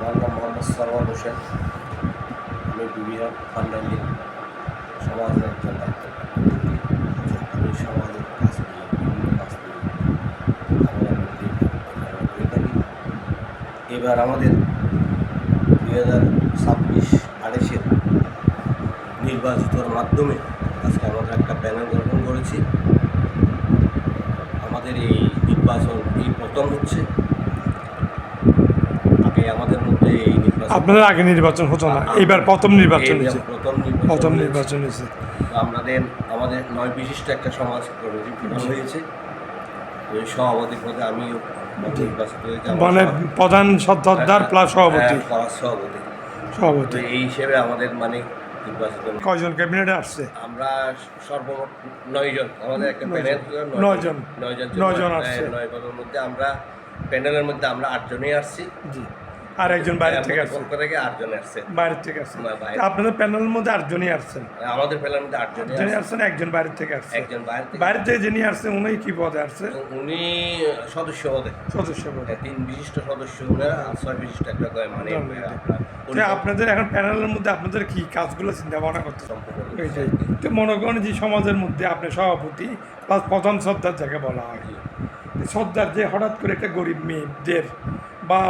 আমার নাম মোহাম্মদ সরওয়ার হোসেন। আমি বিবিআর ফান্ডালি সমাজের একজন দায়িত্বপ্রাপ্ত ব্যক্তি। আমি সমাজের কাজ করি, বিভিন্ন কাজ করি, আমাদের মধ্যে করে থাকি। এবার আমাদের 2026-28-এর নির্বাচিতর মাধ্যমে আজকে আমাদের একটা প্যানেল গঠন করেছি। আমাদের এই নির্বাচন এই প্রথম হচ্ছে। আগে আমাদের মধ্যে এই নির্বাচন, আপনাদের আগে নির্বাচন হতো না, এইবার প্রথম নির্বাচন হয়েছে। প্রথম নির্বাচন হয়েছে। আমাদের 9 বিশিষ্ট একটা সমাজ কমিটি গঠন হয়েছে। ওই সভাপতি পদে আমিও নির্বাচিত হয়েছি। মানে প্রধান সদস্য প্লাস সভাপতি। সভাপতি এই হিসেবে আমাদের মানে নির্বাচিত। কয়জন ক্যাবিনেটে আসছে? আমরা সর্বমোট 9 জন। আমাদের একটা প্যানেল ছিল 9 জন আসছে। 9 জনের মধ্যে আমরা প্যানেলের মধ্যে আমরা 8 জনই আসছি। জি, আর একজন বাইরে থেকে আসছে। পক্ষ থেকে 8 জন আসছে, বাইরে থেকে আসছে। আপনাদের প্যানেলের মধ্যে 8 জনই আসছেন? আমাদের প্যানেলের মধ্যে 8 জনই আসছেন। একজন বাইরে থেকে আসছে। একজন বাইরে থেকে যিনি আসছে উনি কি পদে আসছে? উনি সদস্য পদে। 3 বিশিষ্ট সদস্য, 6 বিশিষ্ট একটা মানে আপনাদের এখন প্যানেলের মধ্যে আপনাদের কি কাজগুলো চিন্তা ভাবনা করতে তো মনে করেন যে সমাজের মধ্যে আপনি সভাপতি প্লাস প্রধান শ্রদ্ধার যাকে বলা হয়, শ্রদ্ধার যে হঠাৎ করে একটা গরিব মেয়েদের বা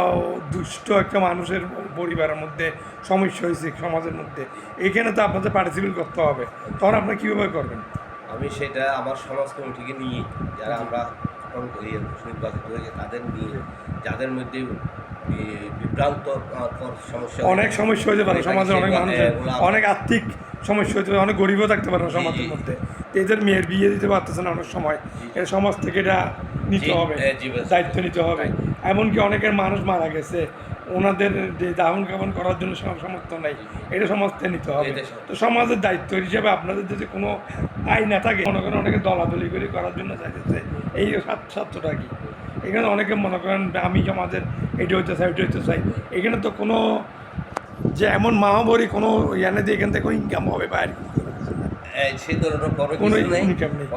দুষ্ট একটা মানুষের পরিবারের মধ্যে সমস্যা হয়েছে সমাজের মধ্যে, এখানে তো আপনাদের পার্টিসিপেট করতে হবে। তখন আপনি কীভাবে করবেন? আমি সেটা আমার সমাজ কমিটিকে নিয়ে, যারা আমরা নির্বাচিত হয়েছে তাদের নিয়ে, যাদের মধ্যে বিভ্রান্ত সমস্যা, অনেক সমস্যা হতে পারে সমাজে, অনেক মানুষের অনেক আর্থিক সমস্যা হতে পারে, অনেক গরিবও থাকতে পারে সমাজের মধ্যে। এদের মেয়ের বিয়ে দিতে পারতেছে না অনেক সময়, এর সমাজ থেকে এটা নিতে হবে, দায়িত্ব নিতে হবে। এমনকি অনেকের মানুষ মারা গেছে, ওনাদের দাহন কামন করার জন্য সমর্থ নাই, এটা সমাজ থেকে নিতে হবে। তো সমাজের দায়িত্ব হিসেবে আপনাদের যদি কোনো আইন না থাকে, মনে করেন অনেকে দলাদলি করে করার জন্য চাইতেছে, এই স্বার্থটা কি? এখানে অনেকে মনে করেন আমি সমাজের এটা হইতে চাই ওইটা হইতে চাই, এখানে তো কোনো যে এমন মহামারী কোনো ইয়ানে দিয়ে এখান থেকে ইনকাম হবে বাইরে, সেই ধরনের কোনো ইনকাম নেই,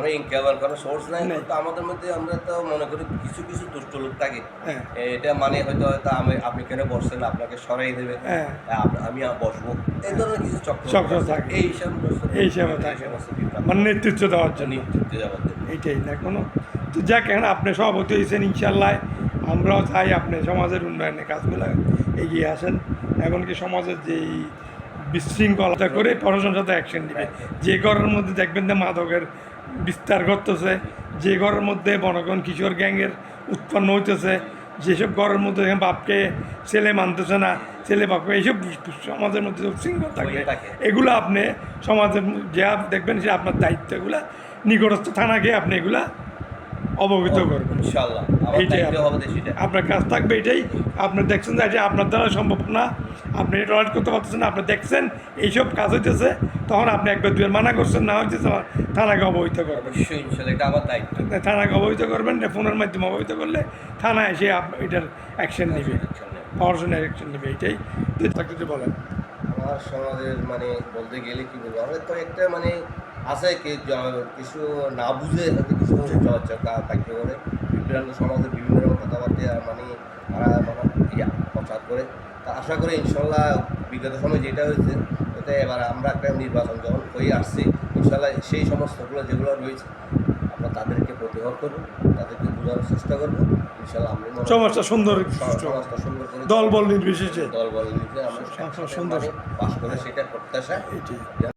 কোনো সোর্স নাই। তো আমাদের মধ্যে আমরা তো মনে করি কিছু কিছু দুষ্ট লোক থাকে, এটা মানে হয়তো আপনি কেন বসছেন, আপনাকে সরাই দেবে, আমি বসবো, এই ধরনের কিছু চক্র থাকে, এই হিসাবে থাকে, মানে নেতৃত্ব দেওয়ার জন্য, এইটাই না কোনো। তো যাক, এখন আপনি সভাপতি হয়েছেন, ইনশাল্লাহ আমরাও চাই আপনি সমাজের উন্নয়নের কাজগুলো এগিয়ে আসেন। এমনকি সমাজের যেই বিশৃঙ্খলতা করে প্রশাসনের সাথে অ্যাকশন নেবে। যে ঘরের মধ্যে দেখবেন যে মাদকের বিস্তার ঘটতেছে, যে ঘরের মধ্যে বনগণ কিশোর গ্যাংয়ের উৎপন্ন হইতেছে, যেসব ঘরের মধ্যে বাপকে ছেলে মানতেছে না, ছেলে বাপকে, এইসব সমাজের মধ্যে উচ্ছৃঙ্খল থাকে, এগুলো আপনি সমাজের যা দেখবেন সে আপনার দায়িত্ব, এগুলা নিকটস্থ থানাকে আপনি এগুলা অবহিত করবেন। এইটাই আপনার কাজ থাকবে। এটাই আপনি দেখছেন যে এটা আপনার দ্বারা সম্ভব না, আপনি টলারেট করতে পারতেছেন না, আপনি দেখছেন এইসব কাজ হইতেছে, তখন আপনি একবার দুয়ের মানা করছেন, না হইতেছে থানাকে অবহিত করবেন। থানাকে অবহিত করবেন, ফোনের মাধ্যমে অবহিত করলে থানা এসে এটার অ্যাকশন নেবে, প্রশাসনের অ্যাকশন নেবে। এইটাই থাকতে বলেন। আমার সমাজের মানে বলতে গেলে কি বলবো, আমাদের তো একটা মানে আছে কিছু না বুঝে কিছু কার্য করে বিভিন্ন সমাজের বিভিন্ন রকম কথাবার্তা মানে প্রচার করে। তা আশা করি ইনশাল্লাহ বিগত সময় যেটা হয়েছে, ওতে এবার আমরা একটা নির্বাচন যখন হয়ে আসছি, ইনশাল্লাহ সেই সমস্তগুলো যেগুলো রয়েছে আমরা তাদেরকে প্রতিহত করবো, তাদেরকে বোঝানোর চেষ্টা করবো। ইনশাল্লাহ সমাজটা সুন্দর করে দল বল নির্বিশেষে আমরা সুন্দর পাশ করে সেটা প্রত্যাশা।